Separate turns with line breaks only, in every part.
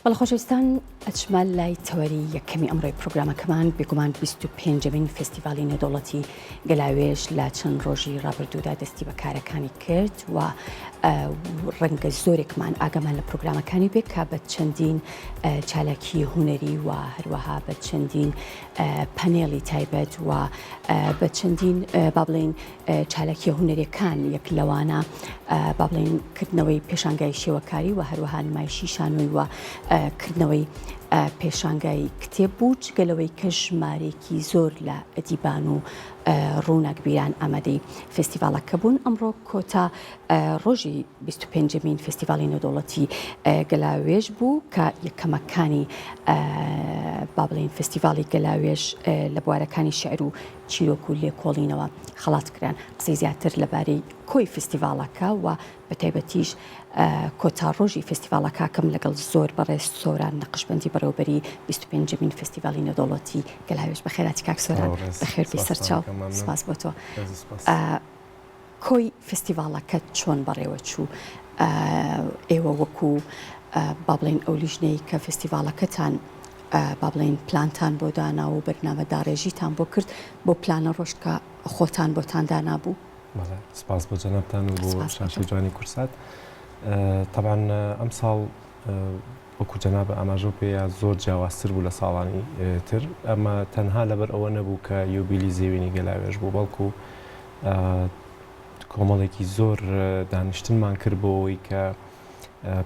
بەڵخۆشەویستان ئەچمە لای تەوەری یەکەمی ئەمڕۆی پرۆگرامەکەمان بێگومان 25مین فستیڤالی نێودەوڵەتی گەلاوێژ لە چەند ڕۆژی ڕابردوودا دەستی بە کارەکانی کرد و ڕەنگە زۆرێکمان ئاگەمان لە پرۆگرامەکانی بێت کە بە چەندین چالاکی هوەری و هەروەها بە چەندین پەنێڵی تایبەت و بە چەندین با بڵێن چالاکی هوەریەکان یەک لەوانە با بڵێن کردنەوەی پێشانگای شێوەکاری و هەروەها نمایشی شانۆی و کردنەوەی پێشانگای کتێب بوو جگەلەوەی کە ژمارێکی زۆر لە ئەدیبان و ڕووناکبیران ئامادەی فستیڤالەکە بوون. ئەمڕۆ کۆتا ڕۆژی 25مین فستیڤالی نێودەوڵەتی گەلاوێژ بوو کە یەکەمەکانی با بڵێن فستیڤالی گەلاوێژ لە بوارەکانی شعر و چیرۆک و لێکۆڵینەوە خەڵات کران. قسەی زیاتر لەبارەی کۆی فستیڤالەکە و بە تایبەتیش کۆتا ڕۆژی فستیڤالەکە کەم لەگەڵ زۆر بەڕێز سۆران نەقشبەندی بەڕێوەبەری 25مین فستیڤالی نێودەوڵەتی گەلاوێژ بەخێراتی کاک سۆران بەخێربی سەرچاو سپاس بۆ تۆ. کۆی فستیڤالەکە چۆن بەڕێوە چوو؟ ئێوە وەکو با بڵێن ئەو لیژنەی کە فستیڤالەکەتان با بڵێن پلانتان بۆ دانا و بەرنامە داڕێژیتان بۆ کرد بۆ پلانە ڕۆژکە خۆتان بۆتان دانابوو؟
سپاس بۆ جەنابتان و بۆ شاشەی جوانی کورسات. طبعا ئەم ساڵ وەکو جەناب ئاماژە پێیان زۆر جیاوازتر بوو لە ساڵانی تر، ئەمە تەنها لەبەر ئەوە نەبوو کە یوبیلی زێوینی گەلاوێژ بوو، بەڵکو کۆمەڵێکی زۆر دانیشتنمان کرد بۆەوەی کە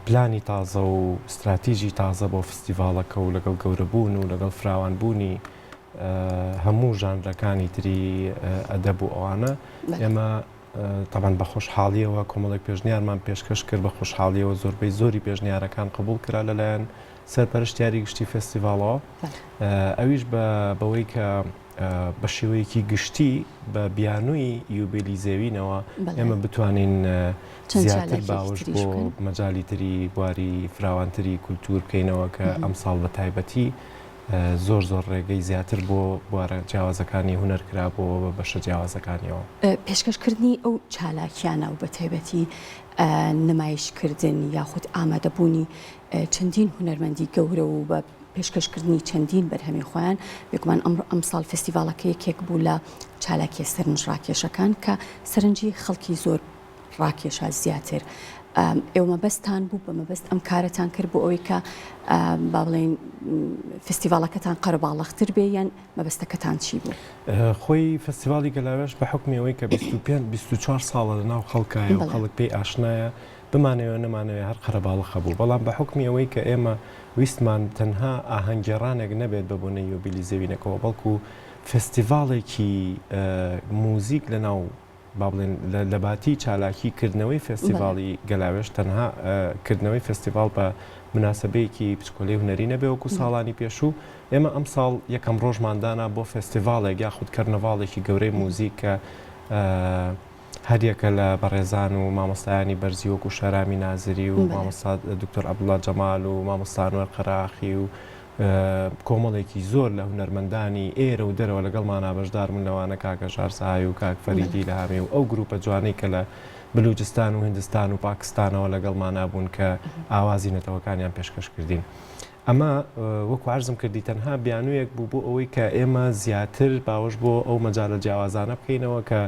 پلانی تازە و استراتیژی تازە بۆ فستیڤالەکە و لەگەڵ گەورەبوون و لەگەڵ فراوانبوونی هەموو ژانرەکانی تری ئەدەب و ئەوانە ئێمە طبعاً بە خۆشحاڵیەوە کۆمەڵێک پێشنیارمان پێشکەش کرد، بە خۆشحاڵیەوە زۆربەی زۆری پێشنیارەکان قبول کرا لەلایەن سەرپەرشتیاری گشتی فستیڤالەوە. ئەویش بەوەی کە بە شێوەیەکی گشتی بە بیانووی یوبیلی زێوینەوە ئێمە بتوانین زیاتر باوەش بۆ مەجالی تری بواری فراوانتری کولتور بکەینەوە کە ئەم ساڵ بە تایبەتی زۆر ڕێگەی زیاتر بۆ بوارە جیاوازەکانی هونەر کرا بۆ بەشە جیاوازەکانیەوە.
پێشکەشکردنی ئەو چالاکیانە و بە تایبەتی نمایشکردن یاخود ئامادەبوونی چەندین هونەرمەندی گەورە و بە پێشکەشکردنی چەندین بەرهەمی خۆیان بێگومان ئەم ساڵ فستیڤالەکە یەکێک بوو لە چالاکیە سەرنج ڕاکێشەکان کە سەرنجی خەڵکی زۆر ڕاکێشە زیاتر. ئێوە مەبەستان بوو بە مەبەست ئەم کارەتان کرد بۆ ئەوەی کە با بڵێن فستیڤالەکەتان قەرەباڵغتر بێ یان مەبەستەکەتان چی بوو؟
خۆی فستیڤالی گەلاوێژ بە حکمیەوەی کە 25-24 ساڵە لەناو خەڵکایە و خەڵک پێی ئاشنایە بمانەوە نەمانەوێ هەر قەرەباڵغ بوو، بەڵام بە حکمیەوەی کە ئێمە ویستمان تەنها ئاهەنگگێڕانێک نەبێت بە بۆنەی یوبیلی زێوینەکەەوە، بەڵکو فستیڤاڵێکی موزیک لەناو با بڵێن لە باتی چالاکیکردنەوەی فستیڤالی گەلاوێژ تەنها کردنەوەی فستیڤال بە مناسبەیەکی پچکۆلەی هونەری نەبێ وەکو ساڵانی پێشوو. ئێمە ئەم ساڵ یەکەم ڕۆژماندانا بۆ فستیڤالێک یاخود کەرنەڤاڵێکی گەورەی موزیک کە هەریەکە لە بەڕێزان و مامۆستایانی بەرزی وەکو شەرامی نازری و مامۆستا دکتۆر عەبدوڵڵا جەمال و مامۆستا ئەنوەر قەراخی و کۆمەڵێکی زۆر لە هونەرمەندانی ئێرە و دەرەوە لەگەڵمانە بەشداربوون لەوانە کاکە شارسەهای و کاک فەریدی لە هەمێ و ئەو گروپە جوانەی کە لە بلوچستان و هیندستان و پاکستانەوە لەگەڵمانە بوون کە ئاوازی نەتەوەکانیان پێشکەش کردین. ئەمە وەکو عەرزم کردی تەنها بیانوویەک بوو بۆ ئەوەی کە ئێمە زیاتر باوەش بۆ ئەو مەجالە جیاوازانە بکەینەوە کە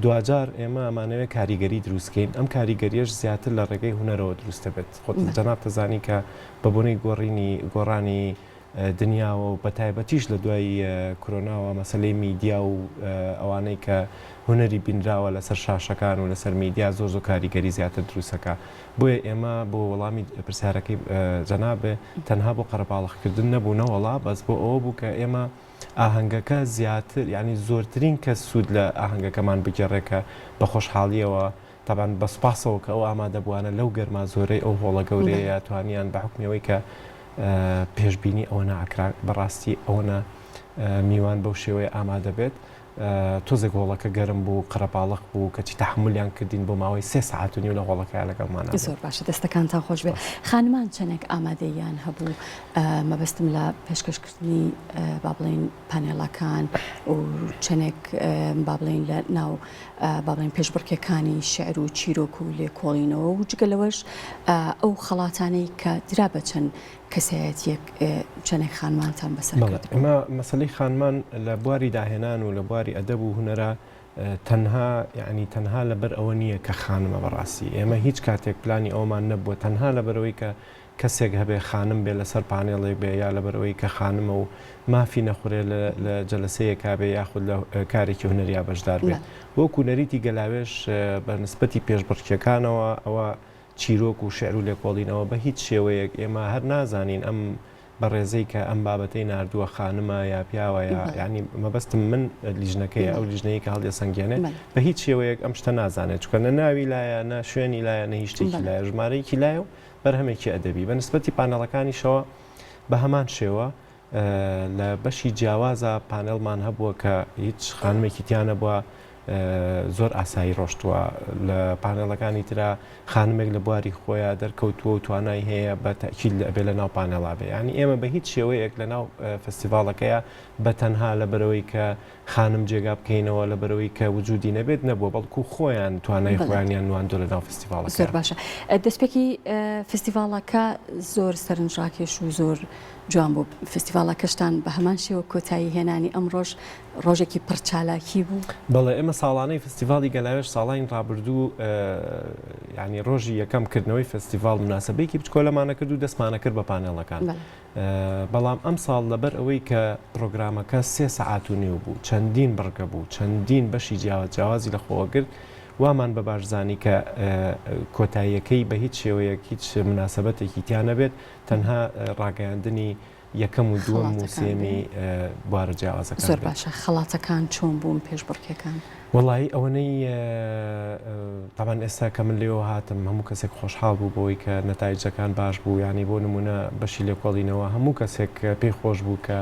دوجار ئێمە ئەمانەوێت کاریگەری دروستکەین. ئەم کاریگەریەش زیاتر لە ڕێگەی هونەرەوە دروستە بێت. خۆت جەناب دەزانی کە بە بۆنەی گۆڕانی دنیاوە و بە تایبەتیش لە دوای کۆرۆناوە مەسەلەی میدیا و ئەوانەی کە هونەری بینراوە لەسەر شاشەکان و لەسەر میدیا زۆر کاریگەری زیاتر دروستەکە. بۆیە ئێمە بۆ وەڵامی پرسیارەکەی جەنابێ تەنها بۆ قەرەباڵغکردن نەبوونەوەڵا بەس بۆ ئەوە بوو کە ئێمە ئاهەنگەکە زیاتر یعنی زۆرترین کەس سوود لە ئاهەنگەکەمان بگەڕێکە بە خۆشحاڵیەوە تەبەن بە سوپاسەوە کە ئەو ئامادەبووانە لەو گەرما زۆرەی ئەو هۆڵە گەورەیە توانیان بە حکمیەوەی کە پێشببینی ئەوە ناکرا بەڕاستی ئەوەنە میوان بەو شێوەیە ئامادە بێت. تۆزێک هۆڵەکە گەرم بوو قەرەباڵق بوو کەچی تەحملیان کردین بۆ ماوەی 3 ساعت و نیو لە هۆڵەکە لەگەڵمان
زۆر باشە دەستەکانتان خۆش بێ خانمان چەندێک ئامادەیان هەبوو مەبەستم لە پێشکەشکردنی با بڵێن پانێڵەکان و چەندێک با بڵێن لە ناو با بڵێن پێشبڕکێکانی شعر و چیرۆک و لێکۆڵینەوە و جگەلەوەش ئەو خەڵاتانەی کە درا بە چەند کەسایەتیەک چەندێک خانمانتان بەسەر
ئەمە مەسەلەی خانمان لە بواری داهێنان و لە بواری ئەدەب و هونەرە تەنها لەبەر ئەوە نییە کە خانمە بەڕاستی ئێمە هیچ کاتێک پلانی ئەومان نەبووە تەنها لەبەرەوەی کە کەسێک هەبێ خانم بێ لەسەر پانێڵێک بێ یا لەبەرەوەی کە خانمە و مافی نەخورێ لە جەلسەیەکا بێ یاخود لە کارێکی هونەریا بەشدار بێت وەکو نەریتی گەلاوێش بە نسبەتی پێشبڕکێکانەوە ئەوە چیرۆک و شعر و لێکۆڵینەوە بە هیچ شێوەیەک ئێمە هەر نازانین ئەم بە ڕێزەی کە ئەم بابەتەی نردووە خانمە یا پیاوە ینی مەبەستم من لیژنەکەی ئەو لیژنەیە کە هەڵێ سنگێنێ بە هیچ شێوەیەک ئەم شتە نازانێت چکە نە ناوی لایە نە شوێنی لایە نە هیچ شتێکی لایە ژمارەیەکی لایە و بەرهەمێکی ئەدەبی بە نسبەتی پانەڵەکانیشەوە بە هەمان شێوە لە بەشی جیاوازە پانێڵمان هەبووە کە هیچ خانمێکی تیانە بووە زۆر ئاسایی ڕۆشتووە لە پانێڵەکانی ترا خانمێک لە بواری خۆیان دەرکەوتووە و توانای هەیە بە تەکیل ئەبێ لە ناو پانێڵا بێ ینی ئێمە بە هیچ شێوەیەک لە ناو فستیڤالەکەیە بە تەنها لە بەرەوەی کە خانم جێگا بکەینەوە لە بەرەوەی کە وجودی نەبێت نەبووە بەڵکو خۆیان توانای خۆیانیان نواندۆ لە ناو فستیڤالەکە
زۆر باشە دەستپێکی فستیڤالەکە زۆر سەرنجڕاکێش و زۆر جوان بوو فستیڤالەکەشتان بە هەمان شێوە کۆتایی هێنانی ئەم ڕۆژێکی پڕچالاکی بوو
بەڵێ ئێمە ساڵانەی فستیڤالی گەلاوێش ساڵانی ڕابردوو ینی ڕۆژی یەکەمکردنەوەی فستیڤال مناسبەیەکی بچکۆلەمانە کرد و دەستمانە کرد بە پانێڵەکان بەڵام ئەم ساڵ لەبەر ئەوەی کە پرۆگرامەکە 3 سەعات و نیو بوو چەندین بڕگە بوو چەندین بەشی جیاوازی لە خۆوەگرت وامان بە باشزانی کە کۆتاییەکەی بە هیچ شێوەیەک هیچ مناسبەتێکی تیانە بێت تەنها ڕاگەیاندنی یەکەم و دووەم و سێمی بوارە جیاوازەکان
زۆر باشە خەڵاتەکان چۆن بوون پێشبڕکێکان
وەڵی ئەوەنەی تاوان ئێستا کە من لێەوە هاتم هەموو کەسێک خۆشحاڵ بوو بۆی کە نەتایجەکان باش بوو ینی بۆ نمونە بەشی لێکۆڵینەوە هەموو کەسێک پێی خۆش بوو کە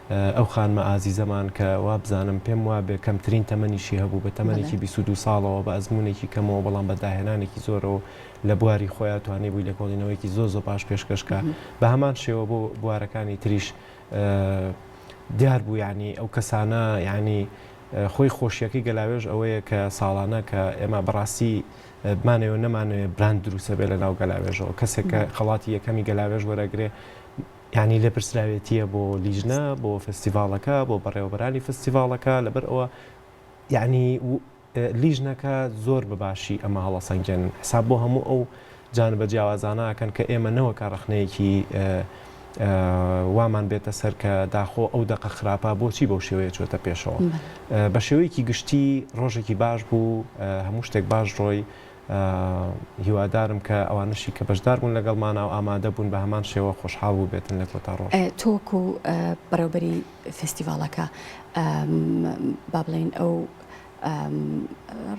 ئەو خانمە ئازیزەمان کە وا بزانم پێم وا بێ کەمترین تەمەنیشی هەبوو بە تەمەنێکی 22 ساڵەوە بە ئەزمونێکی کەمەوە بەڵام بە داهێنانێکی زۆرەوە لە بواری خۆیان توانێ بووی لێکۆڵینەوەیکی زۆر باش پێشکەشکە بە هەمان شێوە بۆ بوارەکانی تریش دیار بوو ینی ئەو کەسانە ینی خۆی خۆشیەکەی گەلاوێژ ئەوەیە کە ساڵانە کە ئێمە بەڕاستی بمانەوە نەمانوێت براند دروستە بێ لە ناو گەلاوێژەوە کەسێک کە خەڵاتی یەکەمی گەلاوێژ وەرەگرێ ینی لێ پرسراوێتیە بۆ لیژنە بۆ فستیڤالەکە بۆ بەڕێوەبەرانی فستیڤالەکە لەبەر ئەوە یعنی لیژنەکە زۆر بەباشی ئەمە هەڵەسەنگێن حساب بۆ هەموو ئەو جانبە جیاوازانەکەن کە ئێمە نەوەکە ڕخنەیەکی وامان بێتە سەر کە داخۆ ئەو دەقە خراپە بۆچی بەو شێوەیە چۆتە پێشەوە بە شێوەیەکی گشتی ڕۆژێکی باش بوو هەموو شتێک باش ڕۆی هیوادارم کە ئەوانشی کە بەشدار بوون لەگەڵمانە و ئامادە بوون بە هەمان شێوە خۆشحاڵ بوو بێتن لە کۆتا ڕۆژ
تۆکو بەڕێوبەری فستیڤالەکە با بڵێن ئەو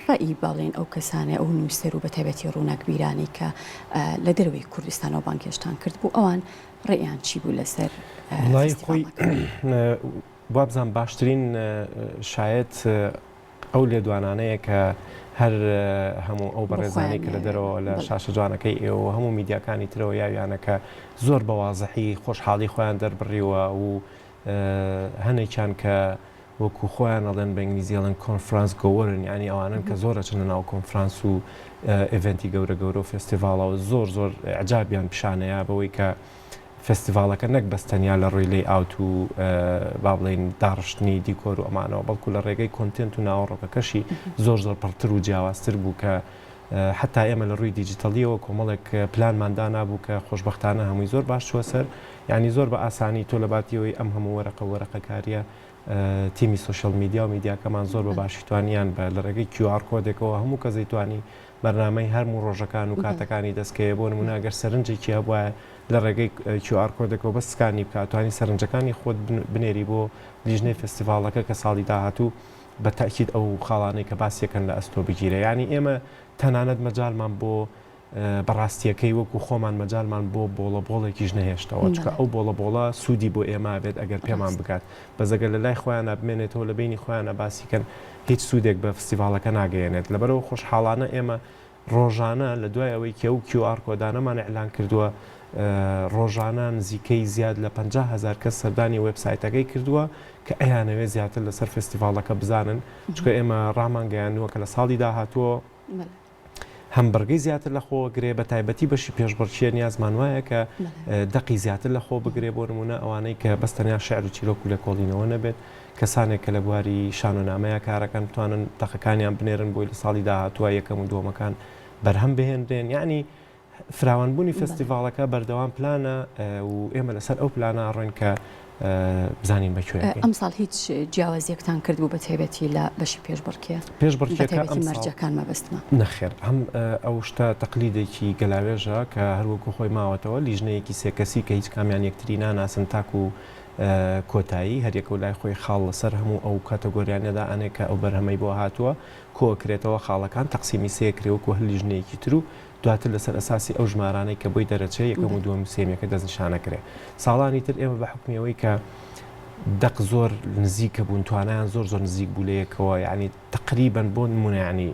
ڕئی باڵێن ئەو کەسانە ئەو نووسەر و بە تایبەتی ڕووناک بیرانی کە لە دەروی کوردستانەوە بانگێشتان کرد بوو ئەوان ڕێیان چی بوو لەسەر
خۆی بابزان باشترین شاید ئەو لێدوانانەیە کە هەر هەموو ئەو بەڕێزانەی کە لە دەرەوە لە شاشە جوانەکەی ئێوە هەموو میدیاکانی ترەوە یاویانەکە زۆر بەوازەحی خۆشحاڵی خۆیان دەربڕیوە و هەنێکیان کە وەکو خۆیان ئەڵێن بە ئینگلیزیڵن کۆنفرانس گۆوەرن ینی ئەوانن کە زۆرە چنە ناو کۆنفرانس و ئێڤنتی گەورە گەورە و فستیڤالەوە زۆر عجابیان پیشانەیە بەوەی کە فستیڤالەکە نەک بەستەنیا لە ڕووی لەی ئاوت و با بڵێن داڕشتنی دیکۆر و ئەمانەوە بەڵکو لە ڕێگەی کۆنتنت و ناوەڕۆکەکەشی زۆر پڕتر و جیاوازتر بوو کە حتا ئێمە لە ڕووی دیجیتەلیەوە کۆمەڵێک پلانماندا نابوو کە خۆشبەختانە هەمووی زۆر باش چوە سەر ینی زۆر بە ئاسانی تۆ لە باتیەوەی ئەم هەموو وەرەقەکاریە تیمی سوشل میدیا و میدیاکەمان زۆر بە باشی توانیان بە لە ڕێگەی QR کۆدێکەوە هەموو کەسەی توانی بەرنامەی هەرموو ڕۆژەکان و کاتەکانی دەستکەوێ بۆ نمونە ئەگەر سەرنجێکی هەبووە لە ڕێگەی QR کۆدێکەوە بە سکانی بکات توانی سەرنجەکانی خۆت بنێری بۆ لیژنەی فستیڤالەکە کە ساڵی داهاتوو بە تاکید ئەو خاڵانەی کە باسیەکەن لە ئەستۆ بگیرە ینی ئێمە تەنانەت مەجالمان بۆ بەڕاستیەکەی وەکو خۆمان مەجالمان بۆ بۆڵەبۆڵێکیش نەهێشتەوە چکە ئەو بۆڵەبۆڵە سوودی بۆ ئێمە بێت ئەگەر پێمان بکات بەزەگەر لە لای خۆیان بمێنێتەوە لە بینی خۆیانە باسیکەن هیچ سوودێک بە فستیڤالەکە ناگەیەنێت لەبەرەوە خۆشحاڵانە ئێمە ڕۆژانە لە دوای ئەوەی کە و QR کۆدانەمان ئەعلان کردووە ڕۆژانە نزیکەی زیاد لە 50,000 کەس سەردانی وێبسایتەکەی کردووە کە ئەیانەوێ زیاتر لەسەر فستیڤالەکە بزانن چکە ئێمە ڕامانگەیانوە کە لە ساڵی داهاتووە هەم بەرگەی زیاتر لە خۆ گرێ بە تایبەتی بەشی پێشبڕکیە نیازمان وایە کە دەقی زیاتر لە خۆ بگرێ بۆ نمونە ئەوانەی کە بەستەنیا شعر و چیرۆک و لە کۆڵینەوە نەبێت کەسانێک کە لە بواری شانۆنامەیە کارەکەن بتوانن دەقەکانیان بنێرن بۆی لە ساڵی داهاتووە یەکەم و دووەمەکان بەرهەم بهێنرێن یعنی فراوانبوونی فستیڤالەکە بەردەوام پلانە و ئێمە لەسەر ئەو پلانە ڕۆین کە بزانین بەکوێ
ئەم ساڵ هیچ جیاوازیەکتان کردبوو بە تایبەتی لە بەشی پێشبڕکێ
پێشبڕکێەکە
مەرجەکان مەبەستمە
نەخێر هەم ئەو شتە تەقلیدێکی گەلاوێژە کە هەروەکو خۆی ماوەتەوە لیژنەیەکی سێکەسی کە هیچ کامیان یەکتری ناناسن تاکو و کۆتایی هەریەکە و لای خۆی خاڵ لەسەر هەموو ئەو کاتەگۆریانەدا ئەنێک کە ئەو بەرهەمەی بۆ هاتووە کۆکرێتەوە خاڵەکان تەقسیمی سێکرێوەکو هەر لیژنەیەکی تر و دواتر لەسەر ئەساسی ئەو ژمارانەی کە بۆی دەرەچێت یەکەم و دووەم سێمیەکە دەستنیشانەکرێ ساڵانی تر ئێمە بە حکمیەوەی کە دەق زۆر نزیکە بوون توانیان زۆر نزیک بوو لەیەکەوە یعنی تقریبان بۆ نمونە یعنی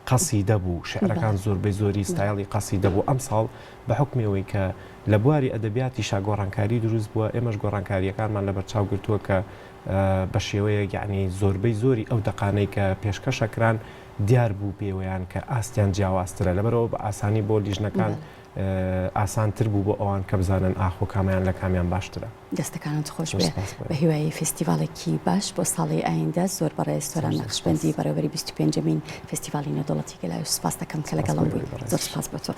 قەسیدە بوو شعرەکان زۆربەی زۆری ستایلی قەسیدە بوو ئەم ساڵ بە حکمیەوەی کە لە بواری ئەدەبیاتی شاگۆڕانکاری دروست بووە ئێمەش گۆڕانکاریەکانمان لە بەرچاو گرتووە کە بە شێوەیە یعنی زۆربەی زۆری ئەو دەقانەی کە پێشکەشەکران دیار بوو پێوەیان کە ئاستیان جیاوازترە لەبەرەوە بە ئاسانی بۆ لیژنەکان ئاسانتر بوو بۆ ئەوان کە بزانن ئاخۆ کامیان لە کامیان باشترە
دەستەکانت خۆش بێ بە هیوایی فستیڤالێکی باش بۆ ساڵی ئایندە زۆر بەڕێز سۆران نەخشبەندی بەڕێوەبەری 25مین فستیڤالی نێودەوڵەتی گەلایۆش سپاس دەکەم کە لەگەڵم بووی زۆر سپاس بۆ تۆ